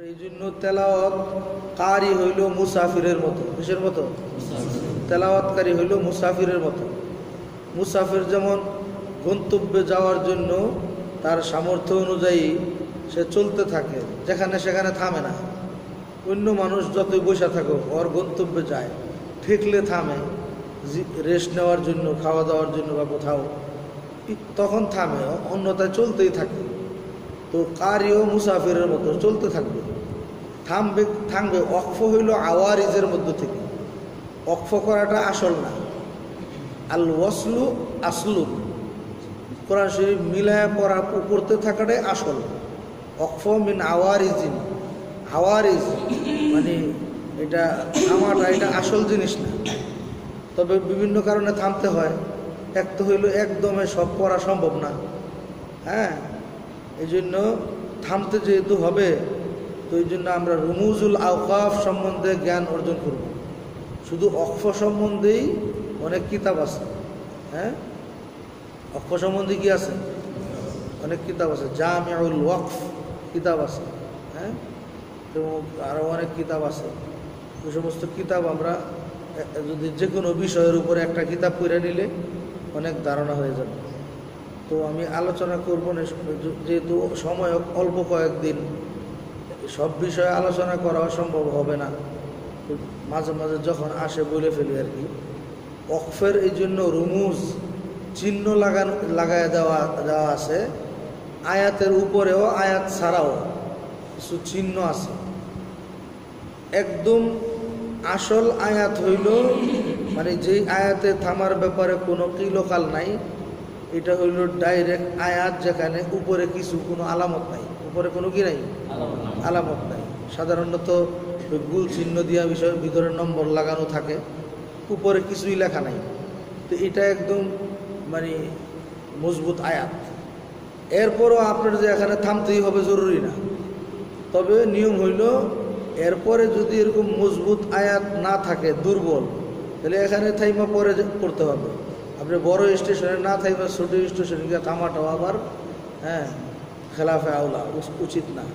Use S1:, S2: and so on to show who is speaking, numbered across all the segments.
S1: এই জন্য তেলাওয়াত কারি হইল মুসাফিরের মতো। কিসের মতো? তেলাওয়াতকারী হইল মুসাফিরের মতো। মুসাফির যেমন গন্তব্যে যাওয়ার জন্য তার সামর্থ্য অনুযায়ী সে চলতে থাকে, যেখানে সেখানে থামে না। অন্য মানুষ যতই বসে থাকুক ওর গন্তব্যে যায়, ঠেকলে থামে রেস্ট নেওয়ার জন্য, খাওয়া দাওয়ার জন্য বা কোথাও, তখন থামে, অন্যথায় চলতেই থাকে। তো কারিও মুসাফিরের মতো চলতে থাকবে, থামবে। অক্ফ হইল আওয়ারিজের মধ্য থেকে। অক্ফ করাটা আসল না, আল ওয়াসলু আসলু। কোরআন শরীফ মিলায়া পড়তে থাকাটাই আসল। অক্ফ মিন আওয়ারিজিন, আওয়ারিজ মানে এটা থামাটা, এটা আসল জিনিস না। তবে বিভিন্ন কারণে থামতে হয়। এক তো হইল একদমে সব পড়া সম্ভব না, হ্যাঁ, এই জন্য থামতে যেহেতু হবে, তো এই জন্য আমরা রুমুজুল আওকাফ সম্বন্ধে জ্ঞান অর্জন করব। শুধু অক্ফ সম্বন্ধেই অনেক কিতাব আছে, হ্যাঁ, অক্ফ সম্বন্ধে কি আছে? অনেক কিতাব আছে। জামিউল ওয়াকফ কিতাব আছে, হ্যাঁ, এবং আরও অনেক কিতাব আছে। ওই সমস্ত কিতাব আমরা যদি যে কোনো বিষয়ের উপরে একটা কিতাব পড়ে নিলে অনেক ধারণা হয়ে যাবে। তো আমি আলোচনা করব না, যেহেতু সময় অল্প কয়েকদিন, সব বিষয়ে আলোচনা করা সম্ভব হবে না। মাঝে মাঝে যখন আসে বলে ফেলি আর কি। অক্ফের এই জন্য রুমুজ চিহ্ন লাগায় দেওয়া আছে। আয়াতের উপরেও আয়াত ছাড়াও কিছু চিহ্ন আছে। একদম আসল আয়াত হইল মানে যেই আয়াতে থামার ব্যাপারে কোনো কিলোকাল নাই, এটা হইল ডাইরেক্ট আয়াত, যেখানে উপরে কিছু কোনো আলামত নাই, উপরে কোনো কি নাই, আলামত নাই। সাধারণত ওই গুল চিহ্ন দিয়া বিষয়ের ভিতরে নম্বর লাগানো থাকে, উপরে কিছুই লেখা নাই। তো এটা একদম মানে মজবুত আয়াত। এরপরও আপনার যে এখানে থামতেই হবে জরুরি না, তবে নিয়ম হইল এরপরে যদি এরকম মজবুত আয়াত না থাকে, দুর্বল, তাহলে এখানে থাইমা পরে পড়তে হবে। আপনি বড় স্টেশনে না থাইমা ছোট স্টেশনে গিয়ে থামাটাও আবার, হ্যাঁ, খেলাফে আওলা, উচিত না।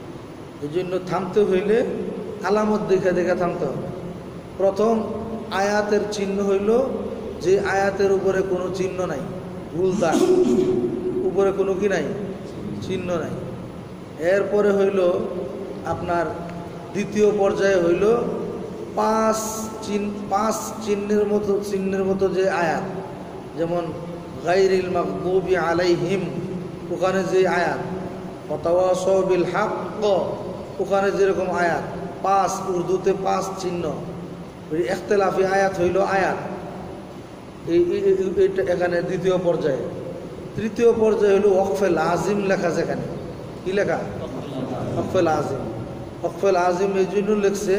S1: এই জন্য থামতে হইলে আলামত দেখে দেখে থামতে হবে। প্রথম আয়াতের চিহ্ন হইল যে আয়াতের উপরে কোনো চিহ্ন নাই, ভুল দাগ, উপরে কোনো কি নাই, চিহ্ন নাই। এরপরে হইল আপনার দ্বিতীয় পর্যায়ে হইল পাঁচ চিহ্নের মতো যে আয়াত, যেমন গায়রিল মাগদুবি আলাইহিম, ওখানে যে আয়াত, ওয়াতাওয়াসাউ বিল হাক্ক, ওখানে যেরকম আয়াত, পাঁচ, উর্দুতে পাঁচ চিহ্ন, ইখতিলাফি আয়াত হইল আয়াত। এইটা এখানে দ্বিতীয় পর্যায়ে। তৃতীয় পর্যায়ে হইল ওয়াকফে লাজিম লেখা, যেখানে কি লেখা? ওয়াকফে লাজিম। ওয়াকফে লাজিম এই জন্য লিখছে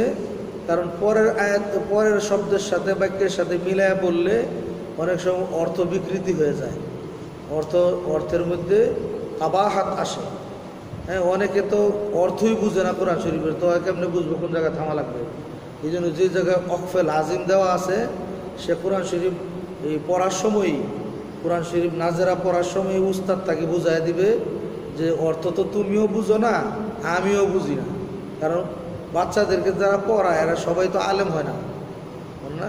S1: কারণ পরের আয়াত, পরের শব্দের সাথে, বাক্যের সাথে মিলায় বললে অনেক সময় অর্থ বিকৃতি হয়ে যায়, অর্থের মধ্যে কাবাহাত আসে। হ্যাঁ, অনেকে তো অর্থই বুঝে না কোরআন শরীফের, তো কেমনে বুঝবো কোন জায়গায় থামা লাগবে? এই জন্য যে জায়গায় ওয়াকফে লাজিম দেওয়া আছে, সে কোরআন শরীফ এই পড়ার সময়ই, কোরআন শরীফ নাজেরা পড়ার সময় উস্তাদ তাকে বুঝাই দিবে যে অর্থ তো তুমিও বুঝো না, আমিও বুঝি না। কারণ বাচ্চাদেরকে যারা পড়ায় এরা সবাই তো আলেম হয় না, না?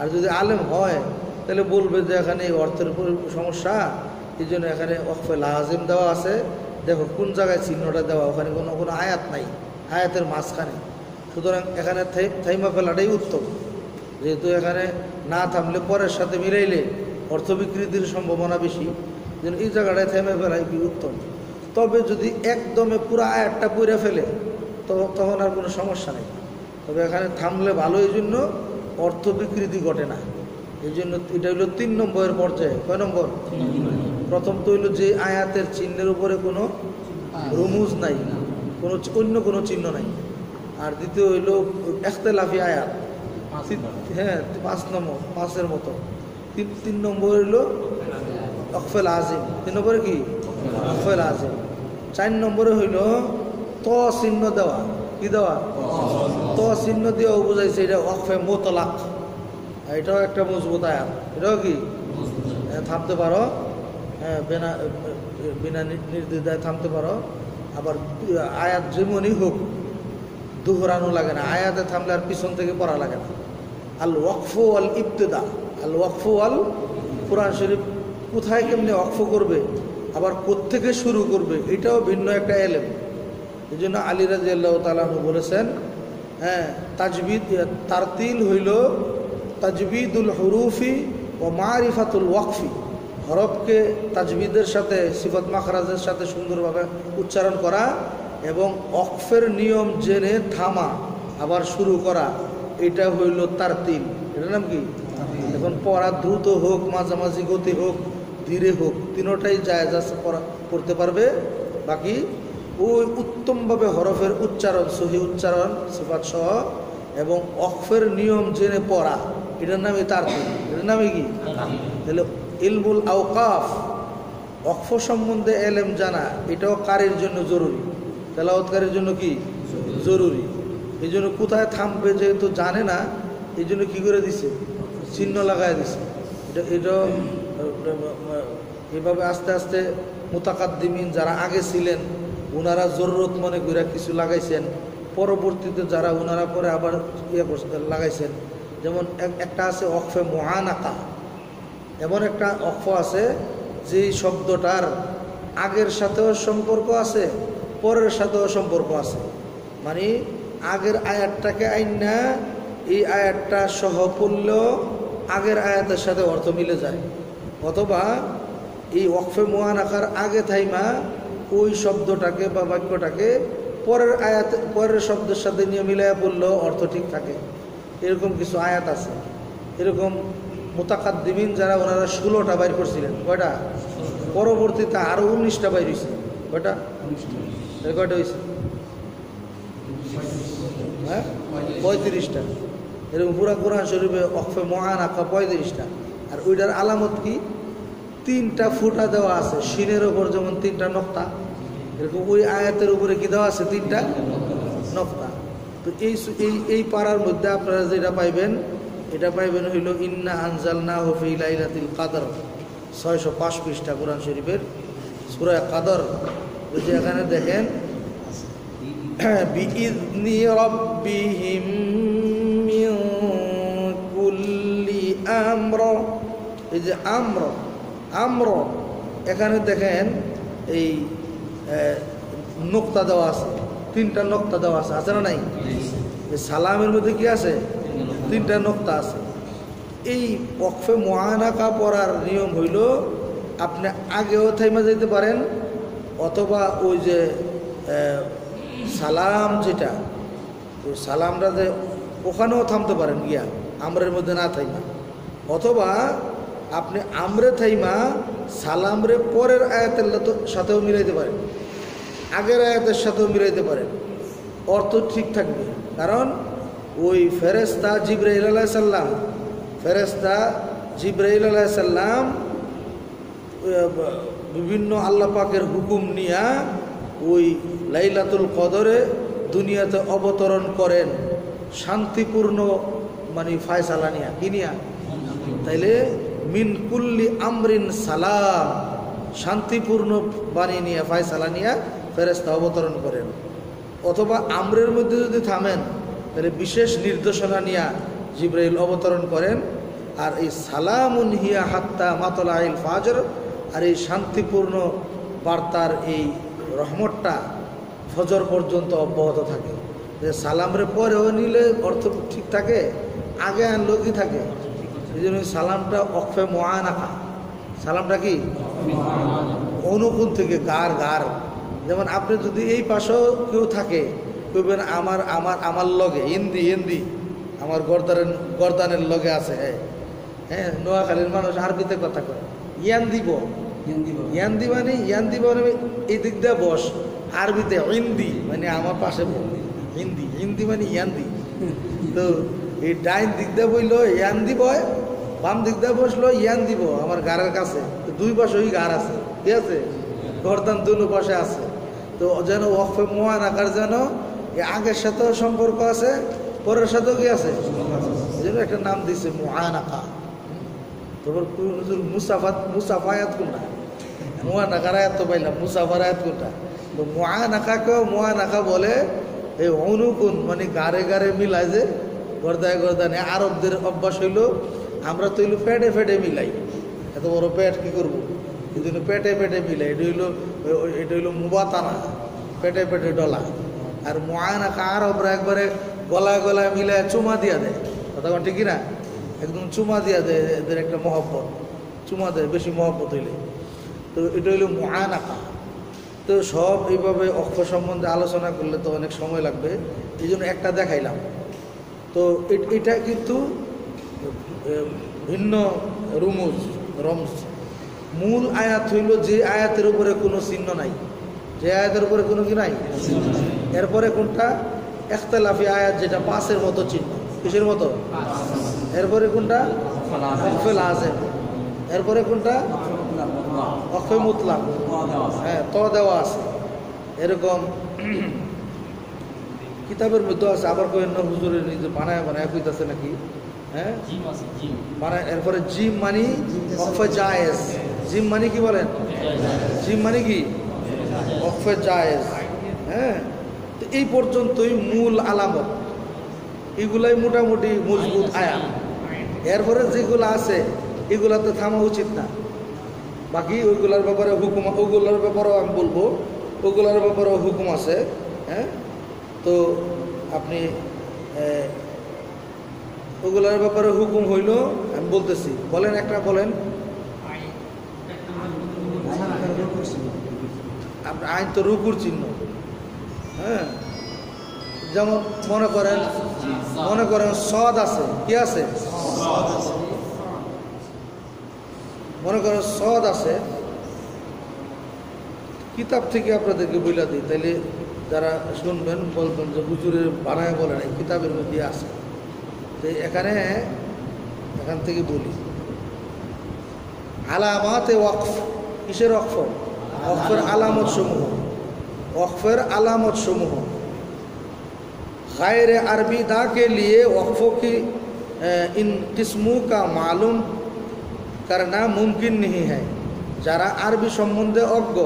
S1: আর যদি আলেম হয় তাহলে বলবে যে এখানে এই অর্থের উপর সমস্যা, এই জন্য এখানে ওয়াকফে লাজিম দেওয়া আছে, দেখো কোন জায়গায় চিহ্নটা দেওয়া, ওখানে কোনো আয়াত নাই, আয়াতের মাঝখানে। সুতরাং এখানে থাইমা ফেলাটাই উত্তম, যেহেতু এখানে না থামলে পরের সাথে মিলাইলে অর্থ বিকৃতির সম্ভাবনা বেশি, যেন এই জায়গাটায় থাইমা ফেলাই কি উত্তম। তবে যদি একদমে পুরো আয়াতটা পুড়ে ফেলে তখন আর কোনো সমস্যা নেই, তবে এখানে থামলে ভালো, এই জন্য অর্থ বিকৃতি ঘটে না। এই জন্য এটা হইল 3 নম্বরের পর্যায়ে। কয় নম্বর? প্রথম তো হইল যে আয়াতের চিহ্নের উপরে কোনো রুমুজ নাই, অন্য কোনো চিহ্ন নাই। আর দ্বিতীয় হইল ইখতিলাফি আয়াত, হ্যাঁ, 5 নম্বর, 5-এর মতো। 3 নম্বর হইল ওয়াকফে লাজিম। 3 নম্বরে কি? ওয়াকফে লাজিম। 4 নম্বরে হইল ত চিহ্ন দেওয়া। কি দেওয়া? ত চিহ্ন দিয়েও বুঝাইছে এটা ওয়াকফে মুতলাক। এটাও একটা মজবুত আয়াত, এটাও কি থামতে পারো, হ্যাঁ, বিনা নির্দ্বিধায় থামতে পারো। আবার আয়াত যেমনই হোক, দোহরানো লাগে না, আয়াতে থামলে আর পিছন থেকে পড়া লাগে না। আল ওয়াকফু আল ইবতেদা, আল ওয়াকফু আল, কোরআন শরীফ কোথায় কেমনি ওয়াকফ করবে, আবার কোত্থেকে শুরু করবে, এটাও ভিন্ন একটা এলেম। এই জন্য আলী রাদিয়াল্লাহু তাআলা আনহু বলেছেন, হ্যাঁ, তাজবিদ তারতিল হইল তাজবিদুল হুরুফি ও মারিফাতুল ওয়াকফি, হরফকে তাজবিদের সাথে সিফাত মাখরাজের সাথে সুন্দরভাবে উচ্চারণ করা এবং ওয়াকফের নিয়ম জেনে থামা আবার শুরু করা, এটা হইল তারতিল। এটার নাম কি? এখন পড়া দ্রুত হোক, মাঝামাঝি গতি হোক, ধীরে হোক, তিনোটাই জায়েজ আছে, পড়তে পারবে। বাকি ওই উত্তমভাবে হরফের উচ্চারণ, সহি উচ্চারণ সিফাত সহ এবং ওয়াকফের নিয়ম জেনে পড়া, এটার নামই তারতিল। এটার নামই কি? তাহলে ইলমুল আওকাফ, ওয়াকফ সম্বন্ধে এলেম জানা, এটাও কারির জন্য জরুরি, তেলাওয়াতকারীর জন্য কি জরুরি। এই জন্য কোথায় থামবে যেহেতু জানে না, এই জন্য কী করে দিছে, চিহ্ন লাগায় দিছে। এটা এভাবে আস্তে আস্তে মুতাকাদ্দিমিন যারা আগে ছিলেন ওনারা জরুরত মনে করে কিছু লাগাইছেন, পরবর্তীতে যারা ওনারা পরে আবার লাগাইছেন। যেমন একটা আছে ওয়াকফে মুআনাকা, এমন একটা ওয়াকফ আছে যেই শব্দটার আগের সাথেও সম্পর্ক আছে, পরের সাথেও সম্পর্ক আছে। মানে আগের আয়াতটাকে আইনা এই আয়াতটা সহ পড়লেও আগের আয়াতের সাথে অর্থ মিলে যায়, অথবা এই ওয়াকফে মুআনাকার আগে থাইমা ওই শব্দটাকে বা বাক্যটাকে পরের আয়াত, পরের শব্দের সাথে নিয়ে মিলাইয়া পড়লেও অর্থ ঠিক থাকে। এরকম কিছু আয়াত আছে। এরকম মুতাকাদ্দিমিন যারা, ওনারা 16টা বাইর করছিলেন। কয়টা? পরবর্তীতে আরও 19টা বাইর হয়েছে। কয়টা? কয়টা হয়েছে? হ্যাঁ, 35টা। এরকম পুরা কোরআন শরীফে ওয়াকফে মুআনাকা 35টা। আর ওইটার আলামত কি? 3টা ফুটা দেওয়া আছে, শিনের ওপর যেমন 3টা নক্তা, এরকম ওই আয়াতের উপরে কি দেওয়া আছে? 3টা নক্তা। তো এই পাড়ার মধ্যে আপনারা যেটা পাইবেন, এটা পাইবেন হইল ইন্না আনজালনাহু ফি লাইলাতুল কদর, 605 পৃষ্ঠা কোরআন শরীফের সূরা কদর। যে এখানে দেখেন বিইذনি রাব্বিহিম মিন কুল্লি আমর, এই যে আমর এখানে দেখেন এই নোক্তা দেওয়া আছে, 3টা নোক্তা দেওয়া আছে, আছে না নাই? সালামের মধ্যে কি আছে? 3টা নোক্তা আছে। এই ওয়াকফে মুআনাকা পড়ার নিয়ম হইল আপনি আগেও থাইমা যেতে পারেন, অথবা ওই যে সালাম যেটা, ওই সালামটা যে ওখানেও থামতে পারেন গিয়া, আমরের মধ্যে না থাইমা, অথবা আপনি আমরে থাইমা সালামরে পরের আয়াতের সাথেও মিলাইতে পারেন, আগের আয়াতের সাথেও মিলাইতে পারেন, অর্থ ঠিক থাকবে। কারণ ওই ফেরেশতা জিবরাইল আলাইহিস সালাম, ফেরেশতা জিবরাইল আলাইহিস সালাম বিভিন্ন আল্লাহ পাকের হুকুম নিয়া ওই লাইলাতুল কদরে দুনিয়াতে অবতরণ করেন শান্তিপূর্ণ, মানে ফায়সালা নিয়া, কি নিয়া? তাইলে মিন কুল্লি আমরিন সালাম, শান্তিপূর্ণ বাণী নিয়ে, ফায়সালা নিয়ে ফেরেশতা অবতরণ করেন। অথবা আমরের মধ্যে যদি থামেন তাহলে বিশেষ নির্দেশনা নিয়ে জিবরাইল অবতরণ করেন। আর এই সালামুন হিয়া হাত্তা মাতলাইল ফাজর, আর এই শান্তিপূর্ণ বার্তার এই রহমতটা ফজর পর্যন্ত অব্যাহত থাকে। যে সালামরে পরেও নিলে অর্থ ঠিক থাকে, আগে আনলেও কি থাকে। এই জন্য সালামটা ওয়াকফে মুআনাকা, সালামটা কি অনুকূল থেকে গার। যেমন আপনি যদি এই পাশেও কেউ থাকে, কইবেন আমার লগে ইন্দি আমার গর্দানের লগে আছে। হ্যাঁ, নোয়াখালীর মানুষ আরবিতে কথা কয়, ইয়ান দিব মানে এই দিক দিয়ে বস, আরবিতে ইন্দি মানে আমার পাশে হিন্দি মানে ইয়ান্দি। তো এই ডাইন দিক দিয়ে বইলো ইয়ান্দি বয়, বাম দিক দিয়ে বসলো ইয়ান দিব আমার গাড়ের কাছে। তো 2 পাশে ওই গাড় আছে, ঠিক আছে, গর্দান 2 পাশে আছে। তো যেন ওয়াকফে মুআনাকার যেন আগের সাথেও সম্পর্ক আছে, পরের সাথেও কি আছে, যেন একটা নাম দিছে মুআনাকা। তারপর মুসাফায়াত কোনটা? মুআনাকার আয়াত তো পাইলাম, মুসাফার আয়াত কোনটা? তো মুআনাকাকেও মুআনাকা বলে, এই অনুকুন মানে গাড়ে গাড়ে মিলাই যে গর্দায় গর্দানে আরবদের অভ্যাস হইল আমরা তো হইলো পেটে পেটে মিলাই এত বড় পেট কি করবো এই জন্য পেটে পেটে মিলাই এটা হইলো মুবাতানা পেটে পেটে ডলা আর মুআনাকা আরবরা একবারে গলায় গলায় মিলায় চুমা দিয়া দেয় কথা কোন ঠিকই না একদম চুমা দিয়া দেয় এদের একটা মহব্বত চুমা দেয় বেশি মহব্বত হইলে তো এটা হইলো মুআনাকা তো সব এইভাবে অক্ষ সম্বন্ধে আলোচনা করলে তো অনেক সময় লাগবে এই জন্য একটা দেখাইলাম তো এটা কিন্তু ভিন্ন রমজ মূল আয়াত হইল যে আয়াতের উপরে কোনো চিহ্ন নাই যে আয়াতের উপরে কোনো কি নাই এরপরে কোনটা ইখতিলাফি আয়াত যেটা পাঁচের মতো চিহ্ন কিসের মতো এরপরে কোনটা ওয়াকফে লাযিম এরপরে কোনটা ওয়াকফে মুতলাক হ্যাঁ ত দেওয়া আছে এরকম কিতাবের মধ্যে আছে আবার কয়েন না হুজুরের নিজে বানায় কইতাছে নাকি হ্যাঁ মানে এরপরে জিম মানি ওয়াকফে জায়েজ জিম মানি কি বলেন জিম মানি কি ওয়াকফে জায়েজ হ্যাঁ তো এই পর্যন্তই মূল আলামত এগুলাই মোটামুটি মজবুত আয়াত এরপরে যেগুলো আছে এগুলাতে থামা উচিত না বাকি ওইগুলোর ব্যাপারে হুকুম ওগুলোর ব্যাপারেও আমি বলবো ওগুলোর ব্যাপারেও হুকুম আছে হ্যাঁ তো আপনি ওগুলোর ব্যাপারে হুকুম হইল আমি বলতেছি বলেন একটা বলেন আপনার আইন তো রুকুর চিহ্ন হ্যাঁ যেমন মনে করেন সদ আছে কি আছে মনে করেন সদ আছে কিতাব থেকে আপনাদেরকে বইলা দিই তাইলে যারা শুনবেন বলবেন যে হুজুরের বানায় বলে নাই কিতাবের মধ্যে আছে তো এখান থেকে বলি আলামাতে ওয়াকফ কিসের ওয়াকফ ওয়াকফের আলামত সমূহ गायरे अरबी दा के लिए वक्फ़ों की इन किस्मों का मालूम करना मुमकिन नहीं है যারা আরবি সম্বন্ধে অজ্ঞ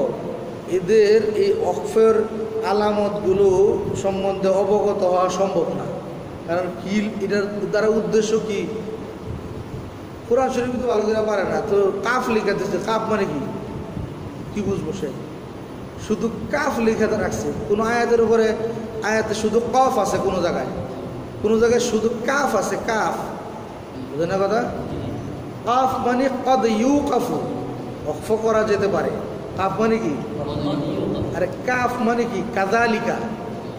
S1: এদের এই ওয়াকফের আলামতগুলো সম্বন্ধে অবগত হওয়া সম্ভব না কারণ কি এটার দ্বারা উদ্দেশ্য কি কোরআন শরীফ তো ভালো করে পারে না তো কাফ লেখা দিচ্ছে কাফ মানে কি বুঝবো সে শুধু কাফ লেখা রাখছে কোনো আয়াতের উপরে আয়াতে শুধু কফ আছে কোনো জায়গায় শুধু কাফ আছে কাফ বুঝে না কথা কাফ মানে কদ ইউকাফু ওয়াকফ করা যেতে পারে কাফ মানে কি আরে কাফ মানে কি কাযালিকা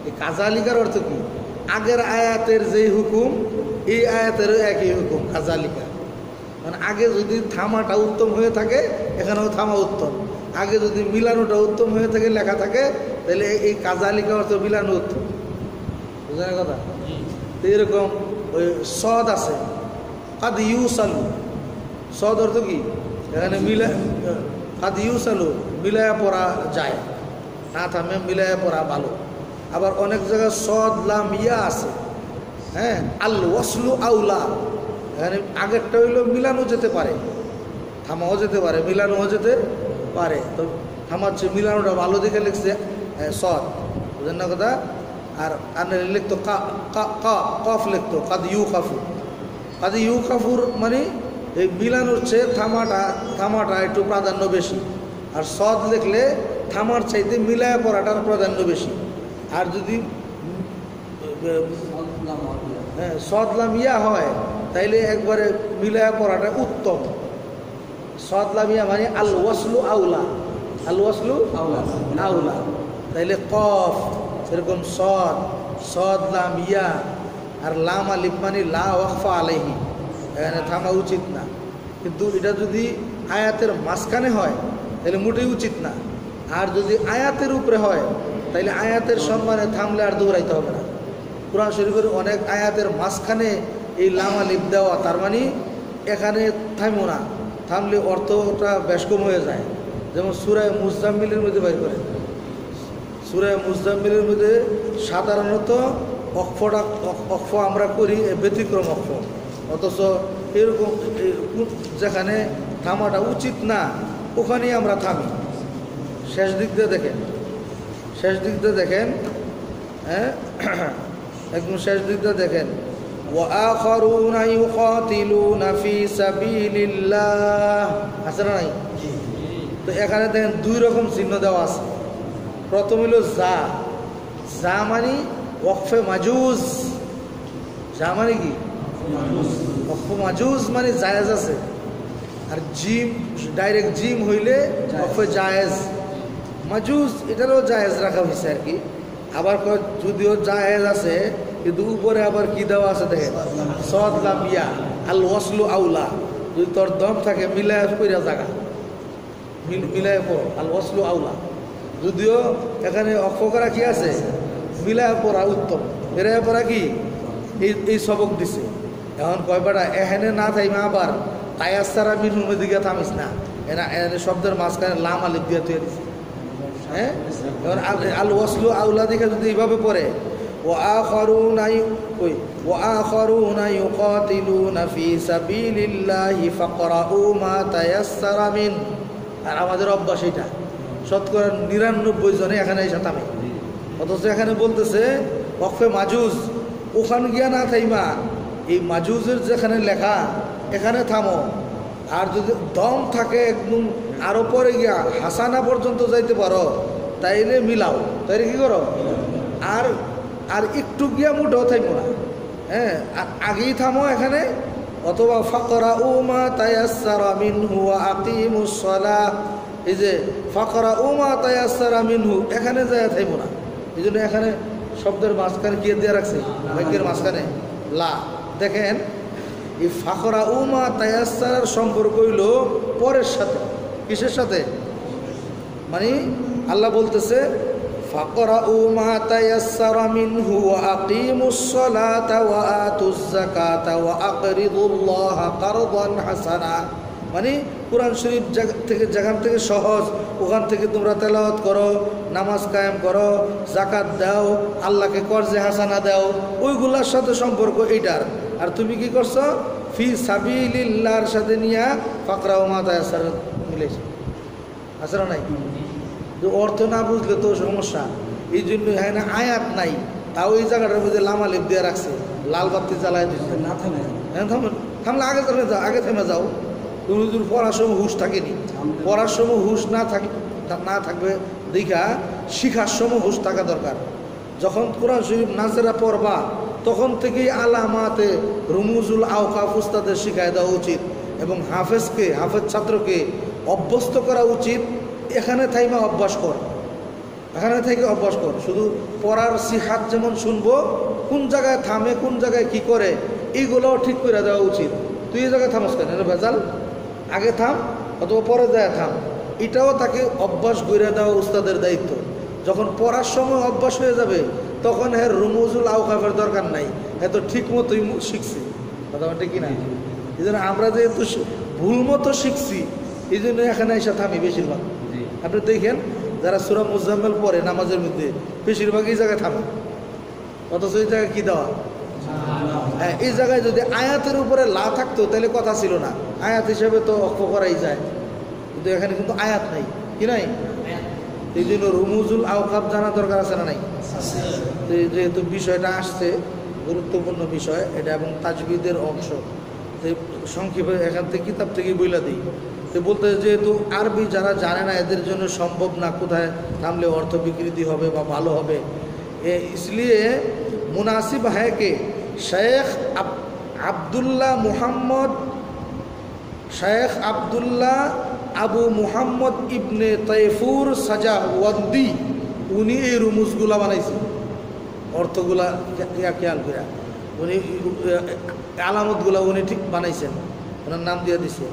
S1: এই কাযালিকার অর্থ কি আগের আয়াতের যে হুকুম এই আয়াতেরও একই হুকুম কাযালিকা মানে আগে যদি থামাটা উত্তম হয়ে থাকে এখানেও থামা উত্তম আগে যদি মিলানোটা উত্তম হয়ে থাকে লেখা থাকে তাহলে এই কাযালিকা অর্থ মিলানো উত্তম বুঝলেন কথা তো এরকম ওই সদ আছে কাদ ইউসালু সদ অর্থ কি এখানে কাদ ইউসালু মিলায়া পড়া যায় না থামে মিলায়া পড়া ভালো আবার অনেক জায়গায় সদ লাম ইয়া আছে হ্যাঁ আল ওয়াসলু আউলা এখানে আগেরটা হইলো মিলানো যেতে পারে থামাও যেতে পারে মিলানোও যেতে পারে তো থামাচ্ছে মিলানোটা ভালো দেখে লিখছে সদ বুঝলেন না কথা আর লিখতো কফ লিখতো কাদ ইউ কাফুর মানে এই মিলানোর চেয়ে থামাটা একটু প্রাধান্য বেশি আর সদ লিখলে থামার চাইতে মিলায় পড়াটার প্রাধান্য বেশি আর যদি সদলাম ইয়া হয় তাইলে একবারে মিলায় পড়াটা উত্তম সদলাম ইয়া মানে আল ওয়াসলু আউলা তাইলে কফ এরকম সদ লাম ইয়া আর লাম আলিফ মানে লা ওয়াকফা আলাইহি এখানে থামা উচিত না কিন্তু এটা যদি আয়াতের মাঝখানে হয় তাহলে মোটেই উচিত না আর যদি আয়াতের উপরে হয় তাহলে আয়াতের সম্মানে থামলে আর দৌড়াইতে হবে না কুরআন শরীফের অনেক আয়াতের মাঝখানে এই লাম আলিফ দেওয়া তার মানে এখানে থামো না থামলে অর্থটা বেশ কম হয়ে যায় যেমন সূরা মুজাম্মিলের মধ্যে বাইর করে সূরা মুজাম্মিলের মধ্যে সাধারণত অক্ফ আমরা করি ব্যতিক্রম অক্ফ অথচ এরকম যেখানে থামাটা উচিত না ওখানেই আমরা থামি শেষ দিক দিয়ে দেখেন হ্যাঁ একদম শেষ দিকটা দেখেন وآخرون يقاتلون في سبيل الله আছে না নাই তো এখানে দেখেন দুই রকম চিহ্ন দেওয়া আছে প্রথম হলো যা মানে ওয়াকফে মাজুজ যা মানে কি ওয়াকফে মাজুজ মানে জায়েজ আছে আর জিম ডাইরেক্ট জিম হইলে ওয়াকফে জায়েজ মাজুজ এটারও জায়েজ রাখা হয়েছে আর কি আবার যদিও জায়েজ আছে কিন্তু উপরে আবার কি দেওয়া আছে দেখেন সদ লাম ইয়া আল ওয়াসলু আউলা যদি তোর দম থাকে মিলায় কইরা জায়গা মিলায় পড়ো আল ওয়াসলু আউলা যদিও এখানে অক্ষ করা কি আছে মিলায় পড়া উত্তম এরাই পড়া কি এই সবক দিছে এখন কয় বেটা এখানে না থাইমা আবার তায়াসারা মিনহুমের দিকে থামিস না এনে শব্দের মাঝখানে লাম আলিফ দিয়ে তৈরি দিছে হ্যাঁ এবার আল ওয়াসলু আউলা দিকে যদি এইভাবে পড়ে وآخرون يقاتلون في سبيل الله فاقرؤوا ما تيسر منه আর আমাদের অভ্যাস এটা শতকরা ৯৯ জনে এখানে এসে থামে অথচ এখানে বলতেছে ওয়াকফে মাজুজ ওখানে গিয়া না থাইমা এই মাজুজের যেখানে লেখা এখানে থামো আর যদি দম থাকে একদম আরো পরে গিয়া হাসানা পর্যন্ত যাইতে পারো তাইলে মিলাও তাইলে কি করো আর একটু গিয়া মুঠো থাইমো না হ্যাঁ আগেই থামো এখানে অথবা ফাকরাউ মা তায়াসসারা মিনহু ওয়া আকিমুস সালাহ এই যে ফাকরাউ মা তায়াসসারা মিনহু এখানে যায় থাইমো না এই জন্য এখানে শব্দের মাঝখানে কি দিয়ে রাখছে বাক্যের মাঝখানে লা দেখেন এই ফাকরাউ মা তায়াসসারার সম্পর্ক হইল পরের সাথে কিসের সাথে মানে আল্লাহ বলতেছে فاقرؤوا ما تيسر منه وأقيموا الصلاة وآتوا الزكاة وأقرضوا الله قرضا حسنا মানে কুরআন শরীফ থেকে যেখান থেকে সহজ ওখান থেকে তোমরা তেলাওয়াত করো নামাজ কায়েম করো যাকাত দাও আল্লাহকে কর্জে হাসানা দাও ওইগুলোর সাথে সম্পর্ক এইটার আর তুমি কি করছো ফি সাবিলিল্লাহর সাথে নিয়া ফাকরাউ মা তায়াসসার মিলাইছো আসলে নাই অর্থ না বুঝলে তো সমস্যা এই জন্য এখানে আয়াত নাই তাও এই জায়গাটার মধ্যে লামালিপ দিয়ে রাখছে লাল বাতি জ্বালায় দিচ্ছে না থামে হ্যাঁ থামলে আগে থেমে যাও আগে থেমে যাও তুমি যদি পড়ার সময় হুঁশ থাকেনি পড়ার সময় হুঁশ না থাকবে দেখা শিখার সময় হুঁশ থাকা দরকার যখন কোরআন শরীফ নাজেরা পড়বা তখন থেকেই আলামাতে রুমুজুল আওকাফ উস্তাদের শিখায় দেওয়া উচিত এবং হাফেজ ছাত্রকে অভ্যস্ত করা উচিত এখানে থাইমা অভ্যাস কর এখানে থেকে অভ্যাস কর শুধু পড়ার সিহাত যেমন শুনবো কোন জায়গায় থামে কোন জায়গায় কি করে এইগুলোও ঠিক করে দেওয়া উচিত তুই এই জায়গায় থামস কেন এটা ভেজাল আগে থাম অথবা পরে যায় থাম এটাও তাকে অভ্যাস করে দেওয়া উস্তাদের দায়িত্ব যখন পড়ার সময় অভ্যাস হয়ে যাবে তখন হ্যাঁ রুমুজুল আওকাফের দরকার নাই হ্যাঁ তো ঠিক মতোই শিখছি কথা বলতে কি না এই জন্য আমরা যেহেতু ভুল মতো শিখছি এই জন্য এখানে এসে থামি বেশিরভাগ আপনি দেখেন যারা সূরা মুজাম্মিল পড়ে নামাজের মধ্যে বেশিরভাগ এই জায়গায় থামে অথচ এই জায়গায় কি দেওয়া হ্যাঁ এই জায়গায় যদি আয়াতের উপরে লা থাকতো তাহলে কথা ছিল না আয়াত হিসেবে তো অক্ষ করাই যায় কিন্তু এখানে কিন্তু আয়াত নাই কি নাই এই জন্য রুমুজুল আওকাফ জানা দরকার আছে না নাই যেহেতু বিষয়টা আসছে গুরুত্বপূর্ণ বিষয় এটা এবং তাজবিদের অংশ সংক্ষেপে এখান থেকে কিতাব থেকে বইলা দিই তো বলতে যেহেতু আরবি যারা জানে না এদের জন্য সম্ভব না কোথায় নামলে অর্থ বিকৃতি হবে বা ভালো হবে इसलिए मुनासिब है कि शेख अब्दुल्ला আবু মুহাম্মদ ইবনে তৈফুর সাজাওয়ান্দি উনি এই রুমুজগুলা বানাইছেন অর্থগুলা খেয়াল করে উনি আলামতগুলা উনি ঠিক বানাইছেন ওনার নাম দিয়ে দিছে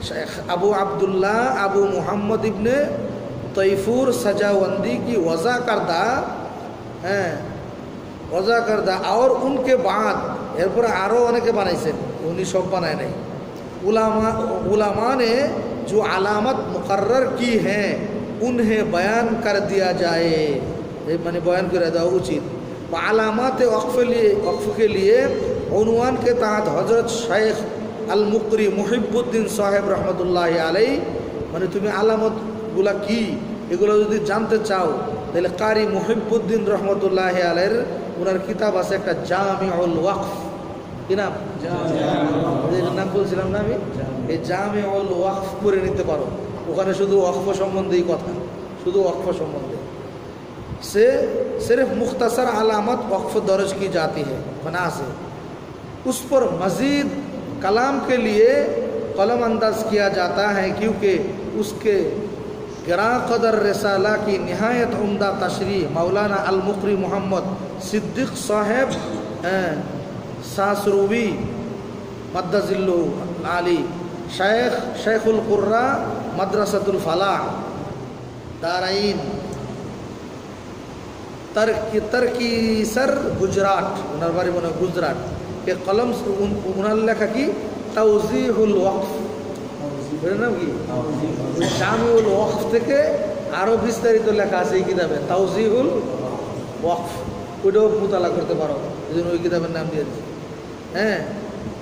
S1: शेख আবু मुहम्मद इब्ने तैफूर सजावंदी की वज़ा करदा हैं वज़ा करदा और उनके बाद एरपर आरो अनेके बनाइছেন उन्हीं सब बनाए नहीं उलामा ने जो अलामत मुकर्रर की हैं उन्हें बयान कर दिया जाए माने बयान कर देওয়া उचित अलामत वक्फ के लिए उन्वान के तहत हज़रत शेख আল মুকরি মুহিবুদ্দিন সাহেব রহমতুল্লাহ আলাই মানে তুমি আলামতগুলা কি এগুলো যদি জানতে চাও তাহলে কারি মুহিবুদ্দিন রহমতুল্লাহ আলাইহির ওনার কিতাব আছে একটা জামিউল ওয়াকফ। কি নাম? নাম বলছিলাম না আমি? এই জামিউল ওয়াকফ করে নিতে পারো। ওখানে শুধু ওয়াকফ সম্বন্ধেই কথা, শুধু ওয়াকফ সম্বন্ধে। से सिर्फ मुख्तसर अलामत वक्फ दर्ज की जाती है बना से, उस पर मज़ीद कलाम के लिए कलम अंदाज किया जाता है, क्योंकि उसके गिरा कदर रसाला की नहायत उम्दा तशरीह मौलाना अल मुक़री मोहम्मद सिद्दीक़ साहब सासरूवी मद्दज़िल्लु आली शेखुल कुर्रा मदरसतुल फलाह दाराइन तरकी सर गुजरात, उनार बारे मने गुजरात के कलम उनार लेखा की तौजीहुल वक्फ, এর নাম কি? জামিউল ওয়াকফ থেকে আরো বিস্তারিত লেখা আছে এই কিতাবে, তাওজিহুল ওয়াকফ। ওইটাও মুতালা করতে পারো, এই জন্য ওই কিতাবের নাম দিয়েছি। হ্যাঁ,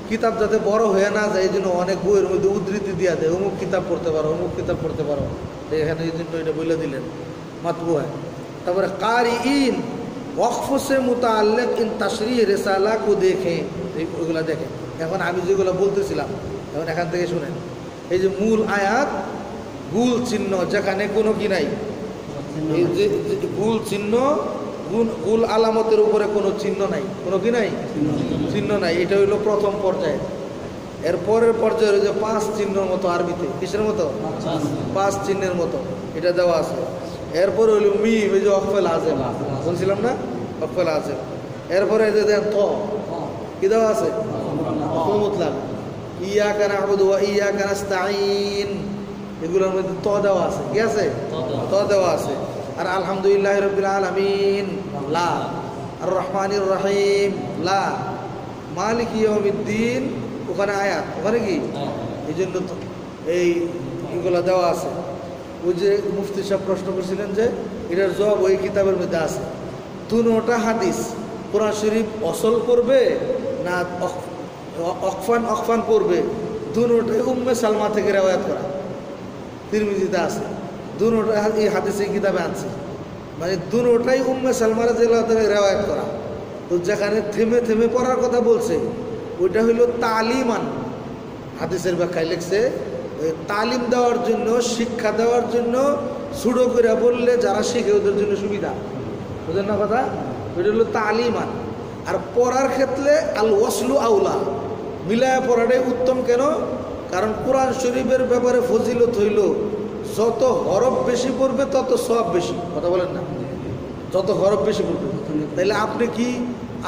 S1: কিতাব যাতে বড় হয়ে না যায় এই জন্য অনেক বইয়ের মধ্যে উদ্ধৃতি দিয়া দেয়, অমুক কিতাব পড়তে পারো, অমুক কিতাব পড়তে পারো। এখানে এই জন্য এটা বলে দিলেন মাতবু হয়। তারপরে কারিইন ওয়াকফ সে মুতাআল্লিক ইন তাশরিহ রিসালা কো দেখেন, ওইগুলো দেখেন। এখন আমি যেগুলো বলতেছিলাম এখন এখান থেকে শুনেন। এই যে মূল আয়াত, গুল চিহ্ন যেখানে কোনো কি নাই, এই যে গুল চিহ্ন, গুল আলামতের উপরে কোনো চিহ্ন নাই, কোনো কি নাই, চিহ্ন নাই, এটা হইল প্রথম পর্যায়ে। এর পরের পর্যায়ে হলো যে 5 চিহ্নের মতো আরবিতে, কিসের মতো? 5 চিহ্নের মতো এটা দেওয়া আছে। এরপরে হইল মিম, এই যে ওয়াকফুল আযম বলছিলাম না, ওয়াকফুল আযম। এরপরে এই যে দেন ত, কি দেওয়া আছে? মুতলাক। ইয়াকা না'বুদু ওয়া ইয়াকা নাস্তাঈন, এগুলোর মধ্যে ত দেওয়া আছে। কি আছে? ত দেওয়া আছে। আর আলহামদুলিল্লাহি রাব্বিল আলামিন লা, আর রহমানির রহিম লা, মালিকি ইয়াউমিদ্দিন ওখানে আয়াত, ওখানে কি? এই জন্য এই এগুলো দেওয়া আছে। ওই যে মুফতি সাহেব প্রশ্ন করছিলেন যে এটার জবাব ওই কিতাবের মধ্যে আছে। দুটোটা হাদিস কোরআন শরীফ অসল করবে না অকফান করবে, দুটোটাই উম্মে সালমা থেকে রেওয়ায়াত করা, তিরমিজিতে আছে। দুটোটা এই হাদিসে কিতাবে আনছে, মানে দুটোটাই উম্মে সালমারা জেলা থেকে রেওয়ায়াত করা। তো যেখানে থেমে থেমে পড়ার কথা বলছে ওইটা হইল তালিমান। হাদিসের ব্যাখ্যায় লিখছে তালিম দেওয়ার জন্য, শিক্ষা দেওয়ার জন্য, ছুটো করে বললে যারা শিখে ওদের জন্য সুবিধা, বুঝলেন না কথা? ওইটা হলো তালিমান। আর পড়ার ক্ষেত্রে আল ওয়াসলু আউলা, মিলায়া পড়াটাই উত্তম। কেন? কারণ কোরআন শরীফের ব্যাপারে ফজিলত হইল যত হরফ বেশি পড়বে তত সওয়াব বেশি, কথা বলেন না? যত হরফ বেশি পড়বে। তাইলে আপনি কি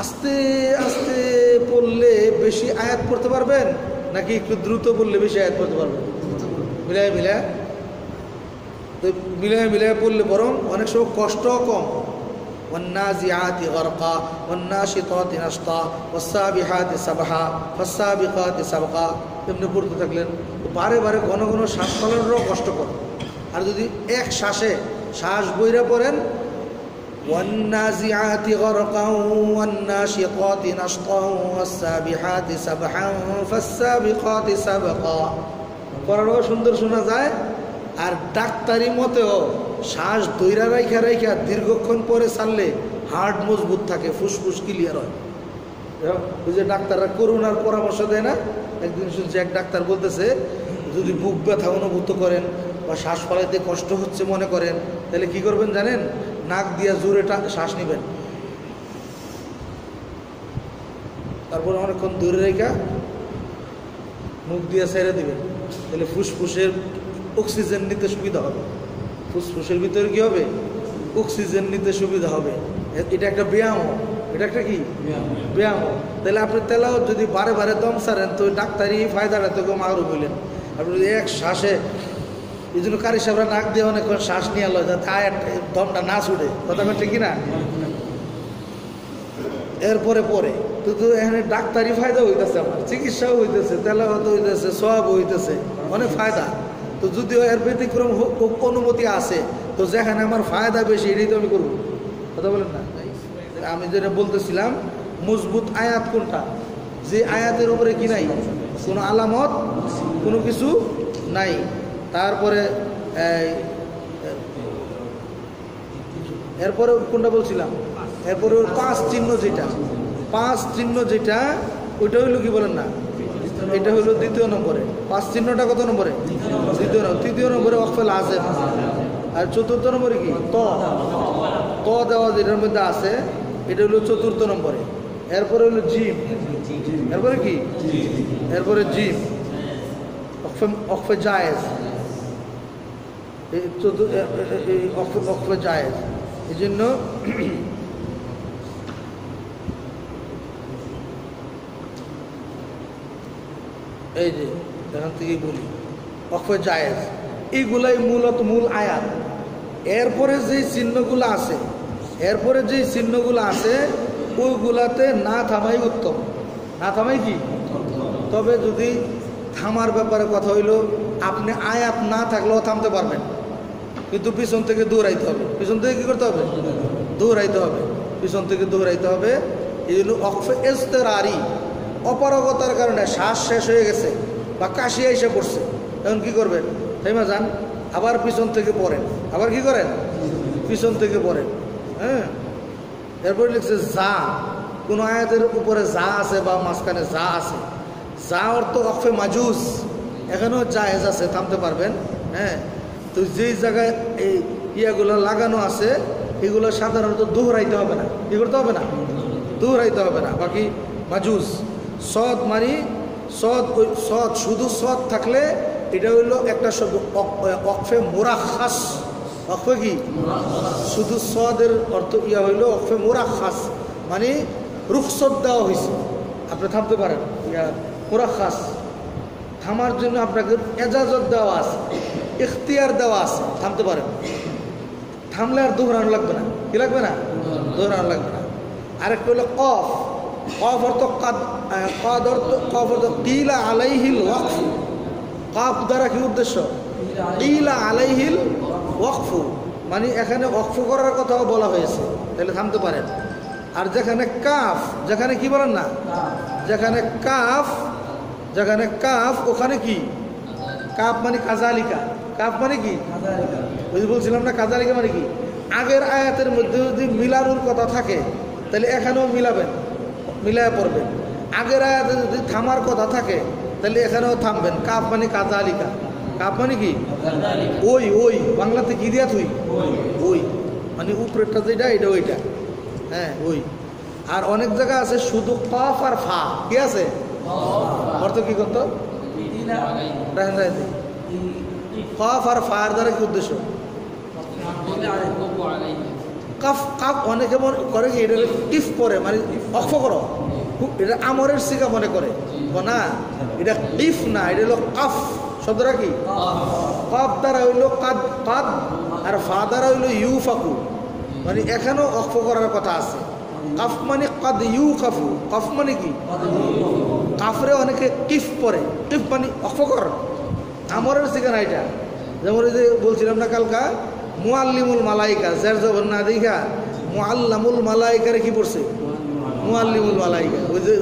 S1: আস্তে আস্তে পড়লে বেশি আয়াত পড়তে পারবেন, নাকি একটু দ্রুত পড়লে বেশি আয়াত পড়তে পারবেন? মিলায় মিলায়, তো মিলায় মিলায় পড়লে বরং অনেক সময় কষ্টও কম। والنازعات غرقا والناشطات نشطا والسابحات سبحا فالسابقات سبقا, এমনি পড়তে থাকলেন। বারে বারে ঘন ঘন শ্বাস ফেলানোরও কষ্টকর। আর যদি এক শ্বাসে শ্বাস বইরা পড়েন والنازعات غرقا والناشطات نشطا والسابحات سبحا فالسابقات سبقا, পড়ারও সুন্দর শোনা যায়। আর ডাক্তারি মতেও শ্বাস দইরা রাইখা রাইখা দীর্ঘক্ষণ পরে ছাড়লে হার্ট মজবুত থাকে, ফুসফুস ক্লিয়ার হয়। ওই যে ডাক্তাররা করোনার পরামর্শ দেয় না, একদিন শুনছি এক ডাক্তার বলতেছে যদি বুক ব্যথা অনুভূত করেন বা শ্বাস ফলাইতে কষ্ট হচ্ছে মনে করেন, তাহলে কি করবেন জানেন? নাক দিয়া জোরে শ্বাস নেবেন, তারপর অনেকক্ষণ দূরে রেখা মুখ দিয়ে ছেড়ে দিবেন, তাহলে ফুসফুসের অক্সিজেন নিতে সুবিধা হবে। ফুসফুসের ভিতরে কি হবে? অক্সিজেন নিতে সুবিধা হবে। এটা একটা ব্যায়াম, এটা একটা কি ব্যায়াম। তাহলে আপনি তেলাও যদি বারে বারে দম সারেন তো ডাক্তারি ফায়দাটা তো কম আরও বললেন। আপনি যদি এক শ্বাসে, এই জন্য কারি সাহেবরা নাক দিয়ে অনেকক্ষণ শ্বাস নিয়ে আলো যাতে দমটা না ছুটে, কথা ঠিক কিনা? এরপরে পরে তো এখানে ডাক্তারি ফায়দা হইতেছে, আমার চিকিৎসাও হইতেছে, তেলাওয়াত হইতেছে, সওয়াব হইতেছে, অনেক ফায়দা। তো যদিও এর ব্যতিক্রম অনুমতি আছে, তো যেখানে আমার ফায়দা বেশি এটাই তো আমি করবো, কথা বলেন না? আমি যেটা বলতেছিলাম মজবুত আয়াত কোনটা? যে আয়াতের উপরে কি নাই, কোনো আলামত, কোনো কিছু নাই। তারপরে এরপরে কোনটা বলছিলাম, এরপরে পাঁচ চিহ্ন যেটা ওইটা হইলো কি বলেন না, এটা হইলো দ্বিতীয় নম্বরে। পাঁচ চিহ্নটা কত নম্বরে? দ্বিতীয় নম্বর। তৃতীয় নম্বরে ওয়াকফে লাজেম। আর চতুর্থ নম্বরে কি ত দেওয়া যেটার মধ্যে আছে, এটা হলো চতুর্থ নম্বরে। এরপরে হলো জিম, এরপরে কি, এরপরে জিম ওয়াকফে জায়েজ, ওয়াকফে জায়েজ। এই জন্য এই যে এখান থেকেই বলি ওয়াকফে জায়েজ, এইগুলাই মূলত মূল আয়াত। এরপরে যেই চিহ্নগুলো আছে ওইগুলাতে না থামাই উত্তম, না থামাই কি। তবে যদি থামার ব্যাপারে কথা হইলো, আপনি আয়াত না থাকলেও থামতে পারবেন, কিন্তু পিছন থেকে দৌড়াইতে হবে। পিছন থেকে কি করতে হবে? দৌড়াইতে হবে, পিছন থেকে দৌড়াইতে হবে। এই জন্য ওয়াকফে ইজতিরারি, অপারগতার কারণে শ্বাস শেষ হয়ে গেছে বা কাশি এসে পড়ছে, এখন কি করবেন? থাইমা যান, আবার পিছন থেকে পড়েন, আবার কি করেন? পিছন থেকে পড়েন। হ্যাঁ, এরপরে লিখছে যা, কোনো আয়াতের উপরে যা আছে বা মাঝখানে যা আছে, যা অর্থ ওয়াকফে মাজুজ, এখানেও জায়েজ আছে, থামতে পারবেন। হ্যাঁ, তো যেই জায়গায় এই ইয়াগুলো লাগানো আছে এগুলো সাধারণত দোহরাইতে হবে না, কি করতে হবে না? দোহরাইতে হবে না। বাকি মাজুজ সদ মানে সদ শুধু সদ থাকলে এটা হইলো একটা শব্দ ওয়াকফে মুরাখাস। ওয়াকফে কি? শুধু সদের অর্থ ইয়া হইলো ওয়াকফে মুরাখাস, মানে রুখসত দেওয়া হয়েছে, আপনি থামতে পারেন। ইয়া মুরাখাস, থামার জন্য আপনাকে এজাজত দেওয়া আছে, ইখতিয়ার দেওয়া আছে, থামতে পারেন। থামলে আর দোহরানো লাগবে না, কি লাগবে না? দোহরানো লাগবে না। আরেকটা হলো কফ, কফ অর্থ কফ অর্থ কিলা আলাইহিল ওয়াকফ। কফ দ্বারা কি উদ্দেশ্য? কিলা আলাইহিল ওয়াকফ, মানে এখানে ওয়াকফ করার কথাও বলা হয়েছে, তাহলে থামতে পারেন। আর যেখানে কাফ, যেখানে কি বলেন না, যেখানে কাফ ওখানে কি? কাফ মানে কাজালিকা, কাফ মানে কি? ওই যে বলছিলাম না, কাজালিকা মানে কি? আগের আয়াতের মধ্যে যদি মিলানোর কথা থাকে তাহলে এখানেও মিলায় পড়বেন। আগের আয়াতে যদি থামার কথা থাকে তাহলে এখানেও থামবেন। কাফ মানে কাজালিকা, কাফ মানে কি? ওই বাংলাতে কি দিয়া তুই? ওই মানে উপরেরটা যেটা এটা ওইটা। হ্যাঁ, ওই। আর অনেক জায়গা আছে শুধু কফ আর ফা, কি আছে? অর্থ কি করতো? কফ আর ফার দ্বারা কি উদ্দেশ্য? কাফ কাফ অনেকে মনে করে কি এটা টিফ পরে, মানে অক্ষ করো, এটা আমরের শিকা মনে করে না, এটা টিফ না, এটা হলো কাফ। শব্দটা কি? কাফ দ্বারা হইলো কাদ, আর ফা দ্বারা হইলো ইউফাকু, মানে এখানেও অক্ষ করার কথা আছে। কাফ মানে কাদ ইউ কাফু, কাফ মানে কি? কাফরে অনেকে কিফ পরে, কিফ মানে অক্ষ কর, আমরের শিকা না এটা। যেমন এই যে বলছিলাম না কালকা, মুআল্লিমুল মালাইকা, যার জবর না দেখা মুআল্লামুল মালাইকারে কি পড়ছে? মুআল্লিমুল মালাইকা। ওই যে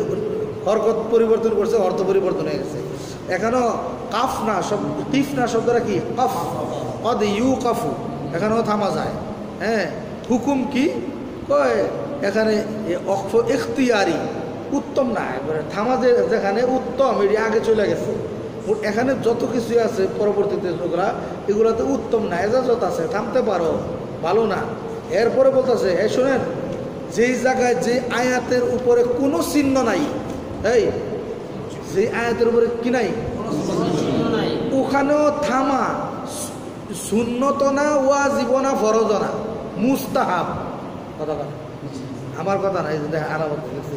S1: হরকত পরিবর্তন করছে, অর্থ পরিবর্তন হয়ে গেছে। এখানেও কাফ না, কিফ না, শব্দটা কি? কাফ, কদ ইউ কাফু, এখানেও থামা যায়। হ্যাঁ, হুকুম কি কয় এখানে? অক্ষ ইখতিয়ারি, উত্তম না, এবারে থামা যেখানে উত্তম, এটি আগে চলে গেছে। এখানে যত কিছু আছে পরবর্তীতে এগুলোতে উত্তম না, এজাজত আছে, থামতে পারো, ভালো না। এরপরে বলতেছে, এই শোনেন, যেই জায়গায় যে আয়াতের উপরে কোনো চিহ্ন নাই, এই যে আয়াতের উপরে কি নাই, ওখানেও থামা সুন্নত না, ওয়াজিব না, ফরজ না, মুস্তাহাব। কথা আমার কথা নাই, আলামত লিখছে